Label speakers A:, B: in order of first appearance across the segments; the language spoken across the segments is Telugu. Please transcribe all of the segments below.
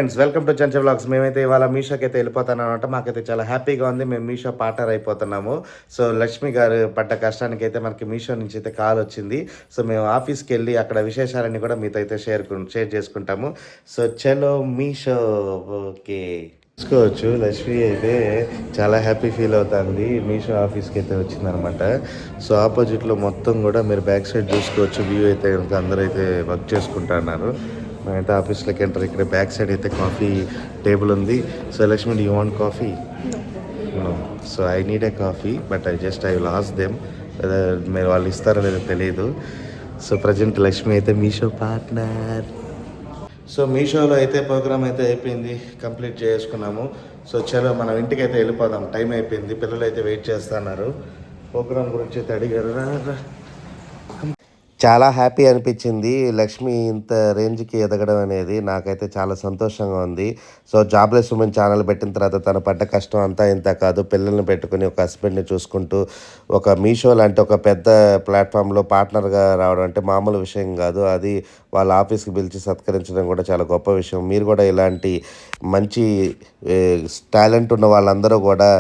A: Friends welcome to Chencha vlogs. మేమైతే ఇవాళ మీషోకి అయితే వెళ్ళిపోతున్నాం అనమాట. మాకైతే చాలా హ్యాపీగా ఉంది. మేము మీషో పార్ట్నర్ అయిపోతున్నాము. సో లక్ష్మి గారు పడ్డ కష్టానికి అయితే మనకి మీషో నుంచి అయితే కాల్ వచ్చింది. సో మేము ఆఫీస్కి వెళ్ళి అక్కడ విశేషాలన్నీ కూడా మీతో అయితే షేర్ చేసుకుంటాము. సో చలో మీషో ఓకే చూసుకోవచ్చు. లక్ష్మి అయితే చాలా హ్యాపీ ఫీల్ అవుతుంది. మీషో ఆఫీస్కి అయితే వచ్చిందనమాట. సో ఆపోజిట్లో మొత్తం కూడా మీరు బ్యాక్ సైడ్ చూసుకోవచ్చు. వ్యూ అయితే అందరూ అయితే వర్క్ చేసుకుంటున్నారు. మేమైతే ఆఫీస్లోకి ఎంటర్. ఇక్కడ బ్యాక్ సైడ్ అయితే కాఫీ టేబుల్ ఉంది. So Lakshmi you want coffee? No. So I need a coffee but I will ask them మీరు వాళ్ళు ఇస్తారో లేదో తెలియదు. సో ప్రజెంట్ లక్ష్మి అయితే మీషో పార్ట్నర్. సో మీషోలో అయితే ప్రోగ్రామ్ అయితే అయిపోయింది, కంప్లీట్ చేసుకున్నాము. సో చలో మనం ఇంటికి అయితే వెళ్ళిపోదాం, టైం అయిపోయింది. పిల్లలు అయితే వెయిట్ చేస్తున్నారు. ప్రోగ్రామ్ గురించి అయితే అడిగారు. చాలా హ్యాపీ అనిపించింది లక్ష్మి ఇంత రేంజ్కి ఎదగడం అనేది. నాకైతే చాలా సంతోషంగా ఉంది. సో జాబ్లెస్ ఉమెన్ ఛానల్ పెట్టిన తర్వాత తను పడ్డ కష్టం అంతా ఇంత కాదు. పిల్లల్ని పెట్టుకుని ఒక హస్బెండ్ని చూసుకుంటూ ఒక మీషో లాంటి ఒక పెద్ద ప్లాట్ఫామ్లో పార్ట్నర్గా రావడం అంటే మామూలు విషయం కాదు. అది వాళ్ళ ఆఫీస్కి పిలిచి సత్కరించడం కూడా చాలా గొప్ప విషయం. మీరు కూడా ఇలాంటి మంచి టాలెంట్ ఉన్న వాళ్ళందరూ కూడా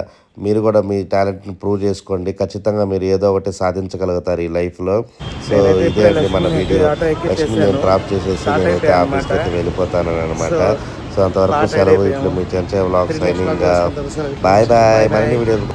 A: మీరు కూడా మీ టాలెంట్ని ప్రూవ్ చేసుకోండి. ఖచ్చితంగా మీరు ఏదో ఒకటి సాధించగలుగుతారు ఈ లైఫ్లో. సో ఇదే అండి మన వీడియో. లక్ష్మి నేను డ్రాప్ చేసేసి నేనైతే ఆఫీస్కి అయితే వెళ్ళిపోతాను అనమాట. సో అంతవరకు సెలవు. ఇట్లు మీ Chencha vlogs signing. Bye bye. మరిన్ని వీడియో